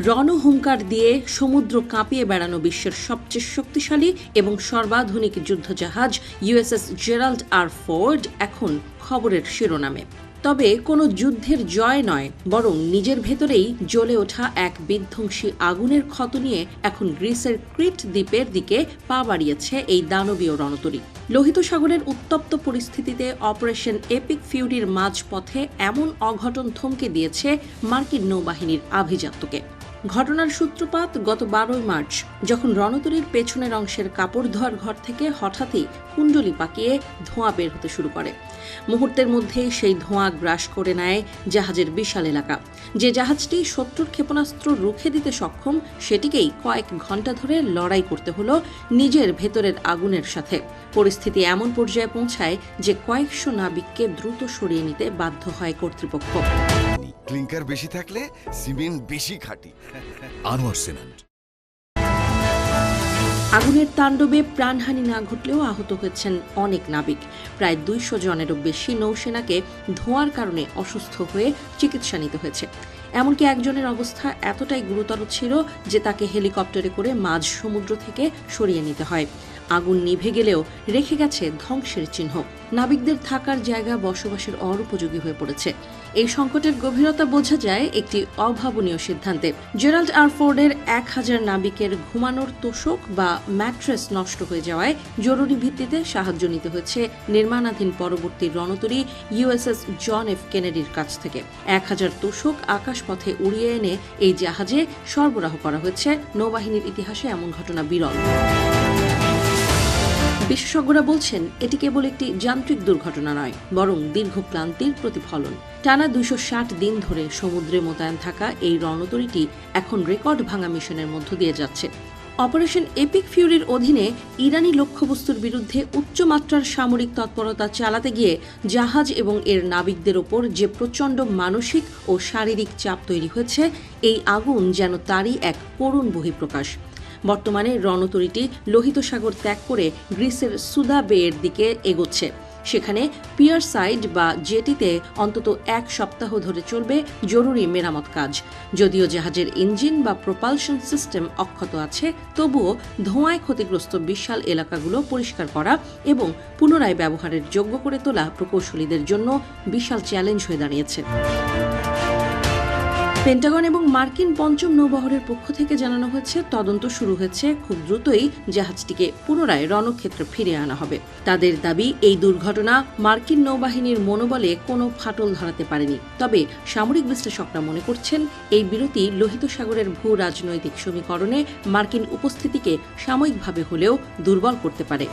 রণহুঙ্কার দিয়ে সমুদ্র কাঁপিয়ে বেড়ানো বিশ্বের সবচেয়ে শক্তিশালী এবং সর্বাধুনিক যুদ্ধজাহাজ ইউএসএস জেরাল্ড আর ফোর্ড এখন খবরের শিরোনামে। তবে কোনো যুদ্ধের জয় নয়, বরং নিজের ভেতরেই জ্বলে ওঠা এক বিধ্বংসী আগুনের ক্ষত নিয়ে এখন গ্রিসের ক্রিট দ্বীপের দিকে পা বাড়িয়েছে এই দানবীয় রণতরী। লোহিত সাগরের উত্তপ্ত পরিস্থিতিতে অপারেশন এপিক ফিউরির মাঝপথে এমন অঘটন থমকে দিয়েছে মার্কিন নৌবাহিনীর আভিজাত্যকে। ঘটনার সূত্রপাত গত 12 মার্চ, যখন রণতরীর পেছনের অংশের কাপড় ধোয়ার ঘর থেকে হঠাৎই কুণ্ডলি পাকিয়ে ধোঁয়া বের হতে শুরু করে। মুহূর্তের মধ্যেই সেই ধোঁয়া গ্রাস করে নেয় জাহাজের বিশাল এলাকা। যে জাহাজটি শত্রুর ক্ষেপণাস্ত্র রুখে দিতে সক্ষম, সেটিকেই কয়েক ঘন্টা ধরে লড়াই করতে হলো নিজের ভেতরের আগুনের সাথে। পরিস্থিতি এমন পর্যায়ে পৌঁছায় যে কয়েকশো নাবিককে দ্রুত সরিয়ে নিতে বাধ্য হয় কর্তৃপক্ষ। ক্লিংকার বেশি থাকলে সিমেন্ট বেশি খাঁটি। আনোয়ার সিমেন্ট। আগুনের তাণ্ডবে প্রাণহানি না ঘটলেও আহত হয়েছেন অনেক নাবিক। প্রায় 200 জনেরও বেশি নৌসেনাকে ধোঁয়ার কারণে অসুস্থ হয়ে চিকিৎসা নিতে হয়েছে। এমনকি একজনের অবস্থা এতটাই গুরুতর ছিল যে তাকে হেলিকপ্টারে করে মাঝ সমুদ্র থেকে সরিয়ে নিতে হয়। আগুন নিভে গেলেও রেখে গেছে ধ্বংসের চিহ্ন। নাবিকদের থাকার জায়গা বসবাসের অনুপযোগী হয়ে পড়েছে। এই সংকটের গভীরতা বোঝা যায় একটি অভাবনীয় সিদ্ধান্তে। জেরাল্ড আর ফোর্ডের 1000 নাবিকের ঘুমানোর তোষক বা ম্যাট্রেস নষ্ট হয়ে যাওয়ায় জরুরি ভিত্তিতে সাহায্য নিতে হয়েছে নির্মাণাধীন পরবর্তী রণতরী ইউএসএস জন এফ কেনেডির কাছ থেকে। 1000 তোষক আকাশপথে উড়িয়ে এনে এই জাহাজে সরবরাহ করা হয়েছে। নৌবাহিনীর ইতিহাসে এমন ঘটনা বিরল। বিশেষজ্ঞরা বলছেন, এটি কেবল একটি যান্ত্রিক দুর্ঘটনা নয়, বরং দীর্ঘ ক্লান্তির প্রতিফলন। টানা 260 দিন ধরে সমুদ্রে মোতায়েন থাকা এই রণতরীটি এখন রেকর্ড ভাঙা মিশনের মধ্য দিয়ে যাচ্ছে। অপারেশন এপিক ফিউরির অধীনে ইরানি লক্ষ্যবস্তুর বিরুদ্ধে উচ্চমাত্রার সামরিক তৎপরতা চালাতে গিয়ে জাহাজ এবং এর নাবিকদের ওপর যে প্রচণ্ড মানসিক ও শারীরিক চাপ তৈরি হয়েছে, এই আগুন যেন তারই এক করুণ বহিঃপ্রকাশ। বর্তমানে রণতরীটি লোহিত সাগর ত্যাগ করে গ্রিসের সুদা বেয়ের দিকে এগোচ্ছে। সেখানে পিয়ার সাইড বা জেটিতে অন্তত 1 সপ্তাহ ধরে চলবে জরুরি মেরামত কাজ। যদিও জাহাজের ইঞ্জিন বা প্রোপালশন সিস্টেম অক্ষত আছে, তবুও ধোঁয়ায় ক্ষতিগ্রস্ত বিশাল এলাকাগুলো পরিষ্কার করা এবং পুনরায় ব্যবহারের যোগ্য করে তোলা প্রকৌশলীদের জন্য বিশাল চ্যালেঞ্জ হয়ে দাঁড়িয়েছে। পেন্টাগন এবং মার্কিন পঞ্চম নৌবহরের পক্ষ থেকে জানানো হয়েছে, তদন্ত শুরু হয়েছে। খুব দ্রুতই জাহাজটিকে পুনরায় রণক্ষেত্রে ফিরিয়ে আনা হবে। তাদের দাবি, এই দুর্ঘটনা মার্কিন নৌবাহিনীর মনোবলে কোনো ফাটল ধরাতে পারেনি। তবে সামরিক বিশ্লেষকরা মনে করছেন, এই বিরতি লোহিত সাগরের ভূ রাজনৈতিক সমীকরণে মার্কিন উপস্থিতিকে সাময়িকভাবে হলেও দুর্বল করতে পারে।